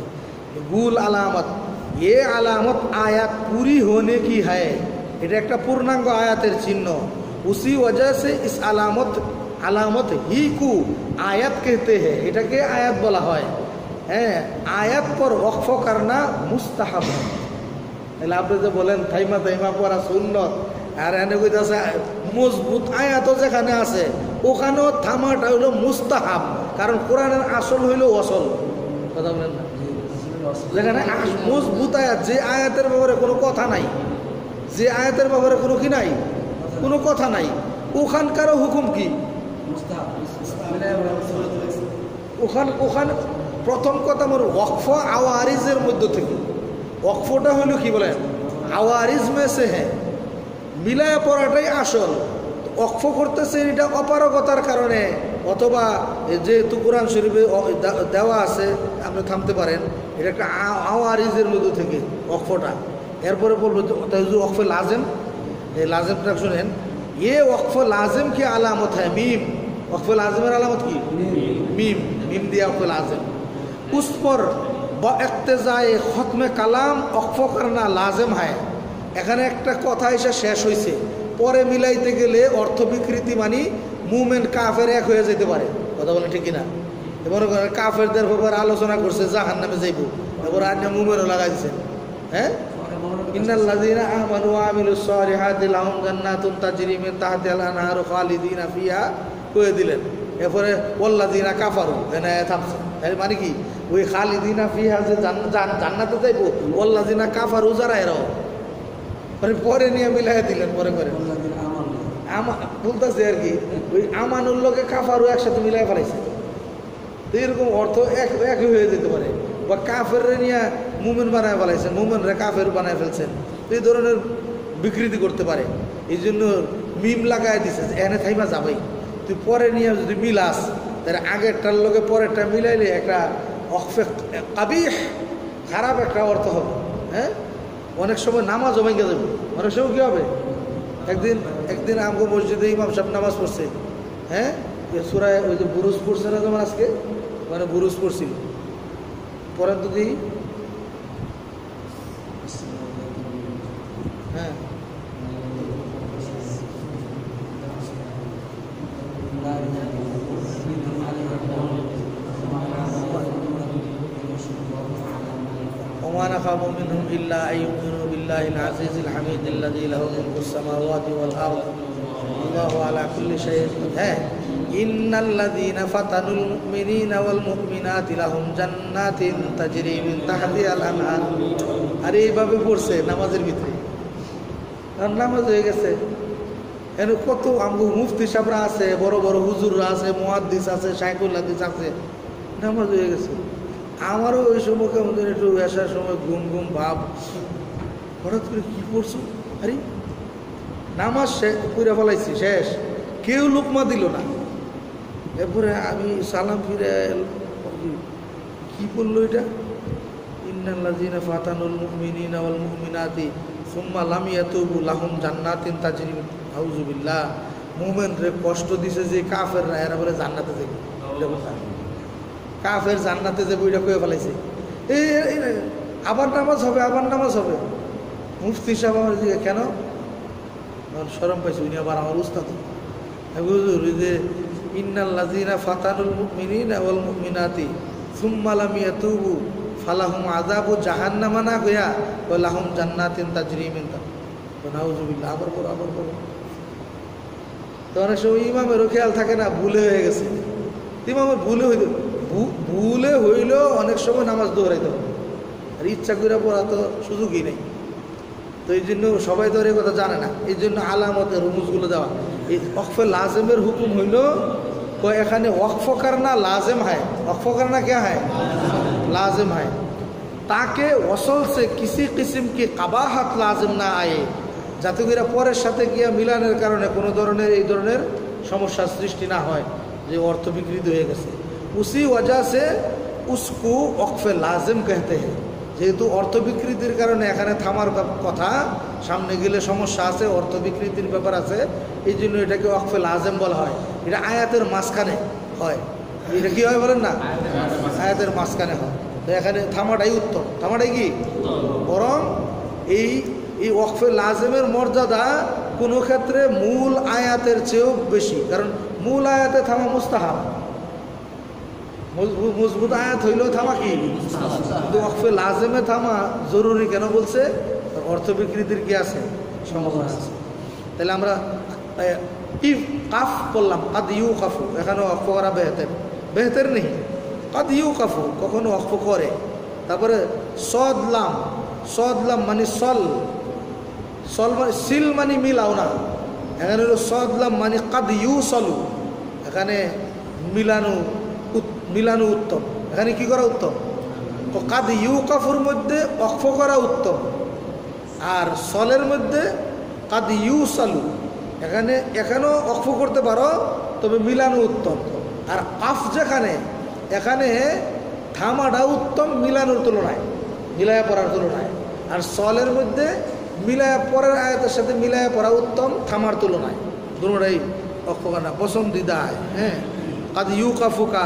S1: গুল আলামত, ये আলামত আয়াত पूरी होने की है, এটা একটা পূর্ণাঙ্গ আয়াতের চিহ্ন। उसी वजह से इस আলামত ही को आयत कहते हैं, এটাকে আয়াত বলা হয়। হ্যাঁ, আয়াত পর ওয়াকফ করনা মুস্তাহাব। তাহলে আপনি যে বলেন থাইমা পড়া সুন্নত, আর এনে কইতাছে মজবুত আয়াতও যেখানে আছে ওখানেও থামাটা হইল মুস্তাহাব, কারণ কোরআনের আসল হইল অসল। কথা বলেন না, যেখানে মজবুত আয়াত, যে আয়াতের ব্যাপারে কোনো কথা নাই, যে আয়াতের ব্যাপারে কোনো কি নাই, কোনো কথা নাই, ওখানকারও হুকুম কি? ওখানে ওখানে প্রথম কথা আমার ওয়াকফ আওয়ারিজের মধ্য থেকে, ওয়াকফটা হলো কি বলে আওয়ারিজ মেসে, হ্যাঁ মিলায় পড়াটাই আসল। ওয়াকফ করতেছে এটা অপারগতার কারণে, অথবা যেহেতু কোরআন শরীফে দেওয়া আছে আপনি থামতে পারেন, এটা একটা আওয়ারিজের মধ্য থেকে ওয়াকফটা। এরপরে বলবো ওয়াকফে লাজেম, এই লাজেমটা শুনেন, ये वक्फ लाजिम की अलामत है मीम। वक्फ लाजिमेर अलामत की मीम, मीम दिया वक्फ लाजिम। उस पर बइक्तिजाए खत्म कलाम वक्फ करना लाजिम है। এখানে একটা কথা এসে শেষ হয়েছে, পরে মিলাইতে গেলে অর্থ বিকৃতি মানে মুমেন্ট কাফের এক হয়ে যেতে পারে। কথা বলেন ঠিক কিনা? এবার কাফেরদের ব্যাপারে আলোচনা করছে জাহান্নামে যাইব, এবার আন্য মুমেন্টও লাগাই দিচ্ছে। হ্যাঁ, ইন্নাল্লাযীনা আমানু ওয়া আমিলুস সালিহাতি লাহুম জান্নাতুন তাজরি মিন তাহতিহাল আনহারু খালিদিনা ফিহা কয়ে দিলেন। এরপরে ওয়াল্লাযীনা কাফারু, এখানে থামছে। এর মানে কি ওই খালিদিনা ফিহা যে জান্নাতে যাইব, ওয়াল্লাযীনা কাফারু যারা এরাও পরে নিয়ে মিলাই দিলেন। পরে করে বলতেছে আর কি ওই আমানুর লোকে কাফারু একসাথে মিলাই ফেলাইছে, তো এরকম অর্থ একই হয়ে যেতে পারে। বা কাফের নিয়ে মুমিন বানায় ফেলাইছেন, মুমিনরা কাফের বানায় ফেলছেন, এই ধরনের বিকৃতি করতে পারে। এই জন্য মিম লাগাই দিছে, এনে থাইমা যাবেই, তুই পরে নিয়ে যদি মিলাস তাহলে আগেরটার লোকে পরেরটা মিলাইলে একটা অকফে কাবিহ খারাপ একটা অর্থ হবে। হ্যাঁ, অনেক সময় নামাজও ভেঙে যাবে। অনেক সময় কী হবে, একদিন আমগো মসজিদে ইমাম সাহেব নামাজ পড়ছে, হ্যাঁ সূরায় ওই যে বুরুজ পড়ছে না যেমন আজকে, মানে বুরুজ পড়ছিল, পরেন তো দিই। হ্যাঁ, وما نخاف منهم إلا أن يؤمنوا بالله العزيز الحميد الذي له ملك السماوات والأرض والله على كل شيء قدير إن الذين فتنوا المؤمنين والمؤمنات لهم جنات تجري من تحتها الأنهار। আর এইভাবে পড়ছে নামাজের ভিতরে, আর নামাজ হয়ে গেছে। এর কত আমগো মুফতি সাহেবরা আছে, বড় বড় হুজুররা আছে, মুহাদ্দিস আছে, শাইখুল হাদিস আছে, নামাজ হয়ে গেছে। আমারও ওই সময় কেমন একটু আসার সময় ঘুম ঘুম ভাব, হঠাৎ করে কী করছো, আরে নামাজ পুরে ফেলাইছি, শেষ, কেউ লোকমা দিল না। এরপরে আমি সালাম ফিরে কি বললো এটা, ইন্নাল্লাযীনা ফাতানুল মুমিনিনা ওয়াল মুমিনাতি সুম্মা লাম ইয়াতুবু লাহুম জান্নাতিন তাজরি মিন আউযু বিল্লাহ। মুমিনরে কষ্ট দিছে যে কাফেররা, এরা বলে জান্নাতে যাবে, এটা কথা কাফের জান্নাতে যাবে ওইটা কয়ে ফেলাইছে। এই আবার নামাজ হবে, আবার নামাজ হবে। মুফতি সাহেব আমার দিকে কেন শরম পাইছে, উনি আবার আমার উস্তাদ। হুজুর ওই যে ইন্নাল্লাযীনা ফাতানুল মুমিনিনা ওয়াল মুমিনাতি সুম্মা লাম ইয়াতুবু ফালাহুম আযাবু জাহান্নামা না কইয়া ওয়া লাহুম জান্নাতিন তাজরি মিন তাহতিহা নাউযু বিল্লাহ। আবার পড়ো, আবার পড়ো। তো অনেক সময় ইমামেরও খেয়াল থাকে না, ভুলে হয়ে গেছে। ইমামের ভুলে হইলেও অনেক সময় নামাজ দৌড়াইতে হবে, আর ইচ্ছা করে পড়া তো সুযোগই নেই। তো এই জন্য সবাই তো এই কথা জানে না, এই জন্য আলামতের রুমুজগুলো দেওয়া। এই ওয়াকফে লাজেমের হুকুম হইল এখানে ওয়াকফ করনা লাজেম হয়, ওয়াকফ করনা क्या है लाजिम है, ताकि वसल से किसी किस्म की कबाहत लाजिम ना आए, যাতে করে পরের সাথে গিয়া মিলানের কারণে কোনো ধরনের এই ধরনের সমস্যার সৃষ্টি না হয় যে অর্থ বিকৃত হয়ে গেছে। उसी वजह से उसको वक्फ लाजिम कहते हैं। যেহেতু অর্থ বিকৃতির কারণে এখানে থামার কথা, সামনে গেলে সমস্যা আছে, অর্থ বিকৃতির ব্যাপার আছে, এই জন্য এটাকে ওয়াকফে লাজেম বলা হয়। এটা আয়াতের মাঝখানে হয়, এটা কি হয় বলেন না, আয়াতের মাঝখানে হয়। তো এখানে থামাটাই উত্তম, থামাটাই কি বরং এই ওয়াকফে লাজেমের মর্যাদা কোনো ক্ষেত্রে মূল আয়াতের চেয়েও বেশি, কারণ মূল আয়াতে থামা মুস্তাহাব, মজবুত আয়াত হইলেও থামা কি, কিন্তু ওয়াকফে লাজেমে থামা জরুরি। কেন বলছে, অর্থ বিকৃতির কি আছে, সম্ভাবনা আছে। তাহলে আমরা কাফ করলাম, কাদ ইউ কাফু, এখানে ওয়াকফ করা বেহতের, বেহতের নেই, কাদ ইউ কাফু কখনো ওয়াকফ করে। তারপরে সদলাম, সদলাম মানে সল, সল মানে সিল মানে মিলাও না, এখানে হলো সদলাম মানে কাদ ইউ সলু, এখানে মিলানো উত্তম। এখানে কি করা উত্তম? তো কাদ ইউকাফুর মধ্যে ওয়াকফ করা উত্তম, আর সলের মধ্যে কাদ ইউসালু এখানেও ওয়াকফ করতে পারো, তবে মিলানো উত্তম। আর কাফ যেখানে এখানে থামাটা উত্তম মিলানোর তুলনায়, মিলায়া পড়ার তুলনায়। আর সলের মধ্যে মিলায়া পরের আয়াতের সাথে মিলায়া পড়া উত্তম থামার তুলনায়। দুটোটাই ওয়াকফ করা পছন্দিদা হয়। হ্যাঁ, কাদ ইউকাফুকা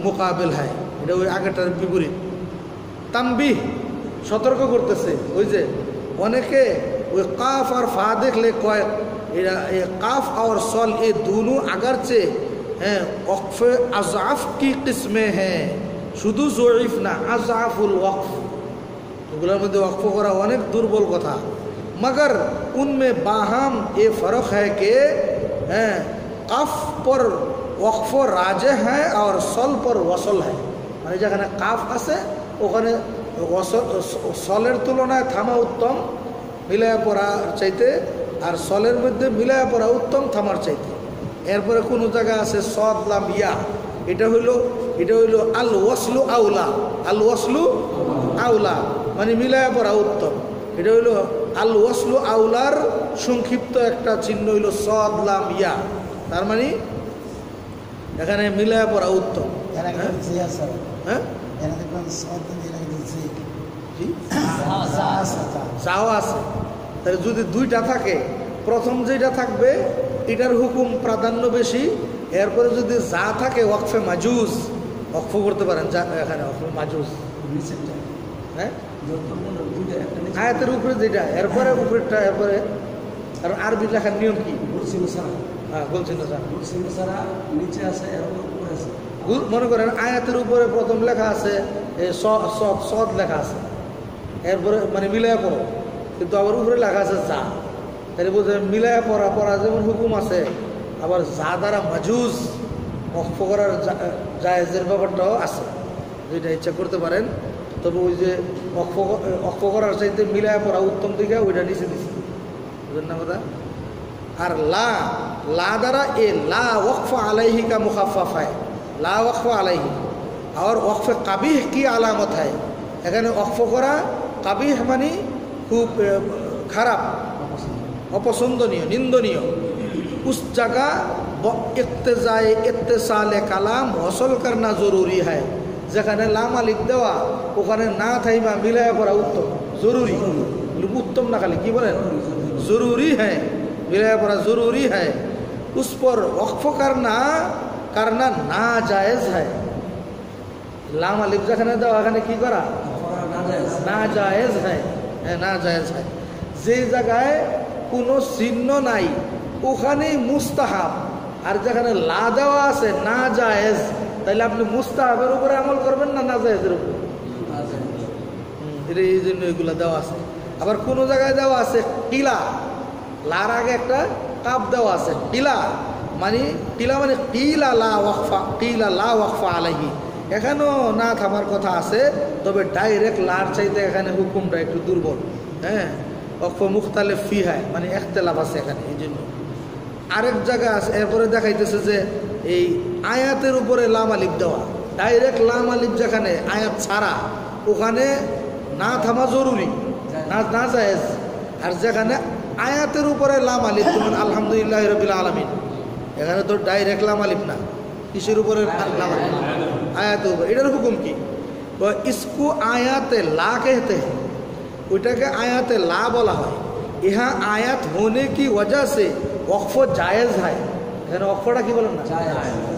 S1: মোকাবেল হয়, এটা ওই আগেরটার বিপরীত। তাম্বিহ সতর্ক করতেছে, ওই যে অনেকে ওই কাফ আর ফা দেখলে কয় এরা কাফ আর সল এ দুনো আগারচে হ্যাঁ ওয়াকফে আজাফ কি কিসমে হ্যাঁ, শুধু জয়ীফ না, আজাফুল ওয়াকফ, এগুলোর মধ্যে ওয়াকফ করা অনেক দুর্বল কথা। मगर उनमें बाहम ये फ़र्क है कि काफ पर वक्फ राजे है और सल पर वसल है। মানে যেখানে কাফ আছে ওখানে সলের তুলনায় থামা উত্তম মিলায়া পড়া চাইতে, আর সলের মধ্যে মিলায়া পড়া উত্তম থামার চাইতে। এরপরে কোনো জায়গা আছে সদ লাম ইয়া, এটা হইল আল ওয়াসলু আউলা, আল ওয়াসলু আউলা মানে মিলায়া পড়া উত্তম। এটা হইল আল ওয়াসলু আউলার সংক্ষিপ্ত একটা চিহ্ন হইল সদ লাম ইয়া, তার মানে এখানে মিলায়া পড়া উত্তম। হ্যাঁ যাও আছে, তাহলে যদি দুইটা থাকে, প্রথম যেটা থাকবে এটার হুকুম প্রাধান্য বেশি, এরপরে যদি যা থাকে ওয়াকফে মাজুজ ওয়াকফ করতে পারেন। যা এখানে ওয়াকফে মাজুজ হ্যাঁ আয়াতের উপরে যেটা, এরপরে উপরেরটা, এরপরে আর আরবি লেখার নিয়ম কি? হ্যাঁ বলছি না স্যার, মনে করেন আয়াতের উপরে প্রথম লেখা আছে সদ লেখা আছে, এরপরে মানে মিলায়া পড়ো, কিন্তু আবার উপরে লেখা আছে যা, তাহলে বলছে মিলায়া পড়া যেমন হুকুম আছে, আবার যা দ্বারা মাজুজ ওয়াকফ করার জায়েজের ব্যাপারটাও আছে। যেটা ইচ্ছা করতে পারেন, তবে ওই যে ওয়াকফ করার চাইতে মিলায়া পড়া উত্তম দিকে ওইটা নিচে দিচ্ছে, বুঝলেন না কথা? আর লা দ্বারা এ লা ওয়াকফ আলাইহি কা মুখাফফাফ হয়, লা ওয়াকফ আলাইহি। আর ওয়াকফে কাবিহ কি আলামত হয়? এখানে ওয়াকফ করা কাবিহ মানে খুব খারাপ, অপছন্দনীয়, নিন্দনীয়। উস জায়গা ইক্তেজায়ে ইত্তেসালে কালাম ওয়াসল করনা জরুরি হয়, যেখানে লাম আলিফ দেওয়া ওখানে না থাইমা মিলায়া পড়া উত্তম, জরুরি। উত্তম না খালি কি বলেন, জরুরি হ্যাঁ, মিলায়া পড়া জরুরি হ্যাঁ। উস পর ওয়াকফ করনা না জায়েজ হয়। লাম আলিফ যেখানে দেওয়া এখানে কি করা না জায়েজ হয়, হ্যাঁ না জায়েজ হয়। যে জায়গায় কোনো চিহ্ন নাই ওখানেই মুস্তাহাব, আর যেখানে লা দেওয়া আছে না জায়েজ, তাহলে আপনি মুস্তাহাবের উপরে আমল করবেন না না জায়েজের উপরে? এই জন্য এগুলো দেওয়া আছে। আবার কোনো জায়গায় দেওয়া আছে কিলা, লার আগে একটা কাপ দেওয়া আছে, কিলা মানে কিলা লা ওয়াকফা আলাইহি, এখানেও না থামার কথা আছে, তবে ডাইরেক্ট লার চাইতে এখানে হুকুমটা একটু দুর্বল। হ্যাঁ ওয়াকফ মুখতালিফ ফি হয় মানে ইখতিলাফ আছে এখানে, এই জন্য। আরেক জায়গা আছে, এরপরে দেখাইতেছে যে এই আয়াতের উপরে লাম আলিফ দেওয়া, ডাইরেক্ট লাম আলিফ যেখানে আয়াত ছাড়া ওখানে না থামা জরুরি, না জায়েজ। আর যেখানে আয়াতের উপরে লাম আলিফ, যেমন আলহামদুলিল্লাহ রাব্বিল আলামিন, এখানে তো ডাইরেক্ট লাম আলিফ না, কিসের উপরে লাম আলিফ? আয়াতের উপরে। এটার হুকুম কি? ইসকু আয়াতে লা कहते हैं, ওইটাকে আয়াতে লা বলা হয়। ইহা আয়াত হোনে কি ওয়াজা সে ওয়াকফ জায়েজ হয়। এখানে ওয়াকফটা কি বলেন না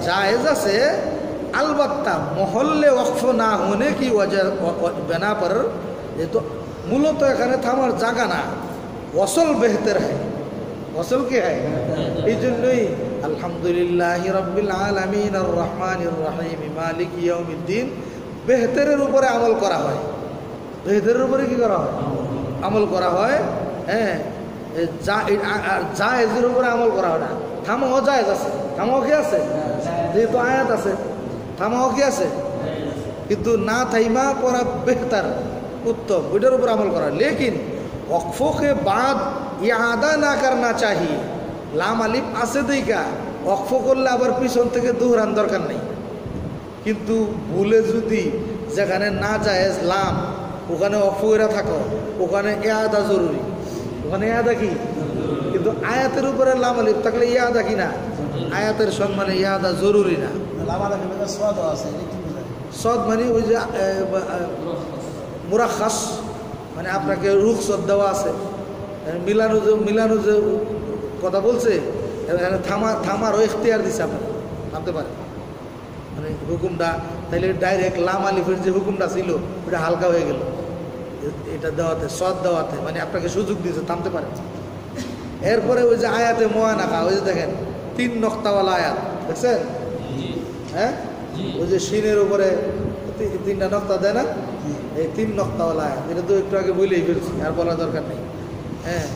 S1: জায়েজ আছে, अलबत्ता মহল্লে ওয়াকফ না হোনে কি ওয়াজা বিনা পর ये तो মূলত এখানে থামার জায়গা না, ওয়াসল বেহতর হয়। ওয়াসল কি হয়? এই জন্যই আলহামদুলিল্লাহি রাব্বিল আলামিন আর রহমানির রহিম মালিকি ইয়াউমিদ্দিন বেহতরের উপরে আমল করা হয়। বেহতরের উপরে কি করা হয়? আমল করা হয়। হ্যাঁ জায়েজের উপরে আমল করা হয় না। থামাও জায়েজ আছে, থামাও কি আছে, যেহেতু আয়াত আছে থামাও কি আছে, কিন্তু না থাইমা পড়া বেহতর उत्तम, ওইটার উপর আমল করা। लेकिन वक्फों के बाद इआदा ना करना चाहिए। लाम अलिफ आसे देगा অক্ফ করলে আবার পিছন থেকে দোহরান দরকার নেই। কিন্তু ভুলে যদি যেখানে না জায়েজ লাম ওখানে অক্ফ করে থাকো, ওখানে ইয়াদা জরুরি। ওখানে ইয়াদা কি? কিন্তু আয়াতের উপরে লাম আলিফ থাকলে ইয়াদা কি না? আয়াতের সম্মানে ইয়াদা জরুরি না। সদ মানে ওই যে মুরাখাস, মানে আপনাকে রুখসত দেওয়া আছে। মিলানো যে কথা বলছে এখানে থামারও ইখতিয়ার দিচ্ছে, আপনাকে থামতে পারে মানে হুকুমটা। তাইলে ডাইরেক্ট লাম আলিফের যে হুকুমটা ছিল ওটা হালকা হয়ে গেল এটা দেওয়াতে, সদ দেওয়াতে, মানে আপনাকে সুযোগ দিয়েছে থামতে পারে। এরপরে ওই যে আয়াতে মুআনাকা, ওই যে দেখেন 3 নক্তাওয়ালা আয়াত দেখছেন? হ্যাঁ, ওই যে শিনের উপরে 3টা নক্তা দেয় না, এই 3 নক্তাওয়ালা আয়াত, এটা তো একটু আগে বলেই ফেলছি, আর বলার দরকার নেই। হ্যাঁ,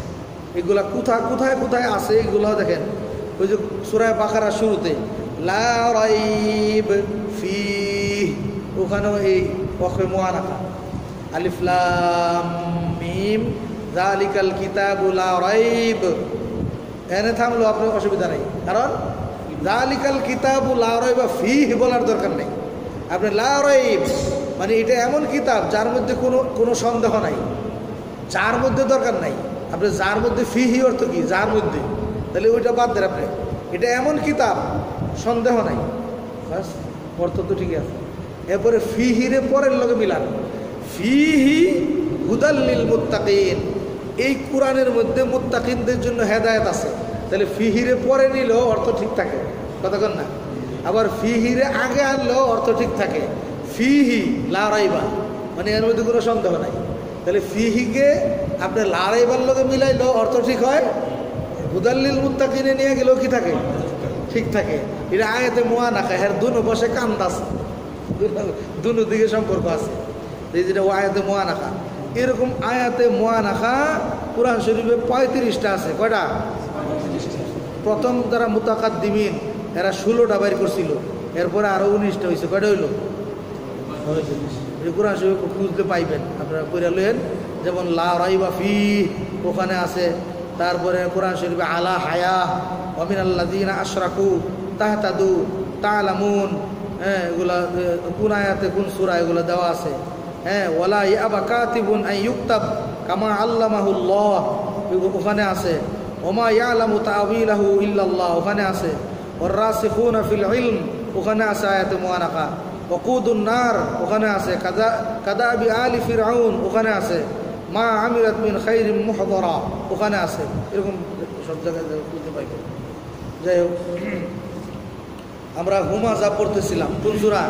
S1: এগুলা কোথায় কোথায় কোথায় আছে এগুলো দেখেন। ওই যে সূরা বাকারার শুরুতে লা রাইব ফীহ, ওখানেও এই ওয়াকফে মুআনাকা, আলিফ লাম মিম যালিকাল কিতাবু লা রাইব, এনে থামলো আপনার অসুবিধা নেই, কারণ যালিকাল কিতাবু লা রাইবা ফীহ বলার দরকার নেই। আপনি লা রাইব মানে এটা এমন কিতাব যার মধ্যে কোনো সন্দেহ নাই, যার মধ্যে দরকার নাই। আপনি যার মধ্যে ফিহি অর্থ কি? যার মধ্যে, তাহলে ওইটা বাদ দেন আপনি। এটা এমন কিতাব সন্দেহ নাই, বাস অর্থ তো ঠিক আছে। এরপরে ফিহিরে পরের লগে মিলান, ফিহি হুদাল লিল মুত্তাকিন, এই কোরআনের মধ্যে মুত্তাকিনদের জন্য হেদায়েত আছে। তাহলে ফিহিরে পরে নিলেও অর্থ ঠিক থাকে, কতক্ষণ না। আবার ফিহিরে আগে আনলেও অর্থ ঠিক থাকে। ফিহি লা রাইবা মানে এর মধ্যে কোনো সন্দেহ নাই। তাহলে ফিহিকে আপনি লা রাইবার লগে মিলাইলেও অর্থ ঠিক হয়, হুদাল লিল মুত্তাকিনে নিয়ে গেলেও কি থাকে? ঠিক থাকে। এটা আয়াতে মুআনাকা, এর দুনো বসে কান্দ আছে, দুনো দিকে সম্পর্ক আছে। এই যেটা আয়াতে মুআনাকা, এরকম আয়াতে মুআনাকা কুরআন শরীফে 35টা আছে। কয়টা? প্রথম যারা মুতাকাদ্দিমিন এরা 16টা বাইর করছিল, এরপরে আরো 19টা হয়েছে। কয়টা হইল? কুরআন শরীফ খুঁজতে পাইবেন, আপনারা পড়ে লইেন। যেমন লা রাইবা ফীহ ওখানে আছে। তারপরে কুরআন শরীফে আলা হায়া ওয়া মিনাল্লাযীনা আশরাকু তাহতাদু তা'লামুন, হ্যাঁ, এগুলা কোন আয়াতে কোন সূরা এগুলো দেওয়া আছে। হ্যাঁ, ওয়ালা ইয়াবা কাতিবুন আন ইউকতাব কামা আল্লামাহুল্লাহ ওখানে আছে। ওমা ইয়ালামু তা'ওয়িলাহু ইল্লাল্লাহ ওখানে আছে। ওয়ার রাসিখুনা ফিল ইলম ওখানে আছে আয়াতে মুআনাকা। ওয়াকুদুন নার ওখানে আছে। কাদাবি আলি ফিরআউন ওখানে আছে। মা আমিরাত মিন খাইরিন মুহদারা ওখানে আছে। এরকম সব জায়গায় খুঁজে পাই। যাই হোক, আমরা হুমাজা পড়তেছিলাম, কোন সূরা?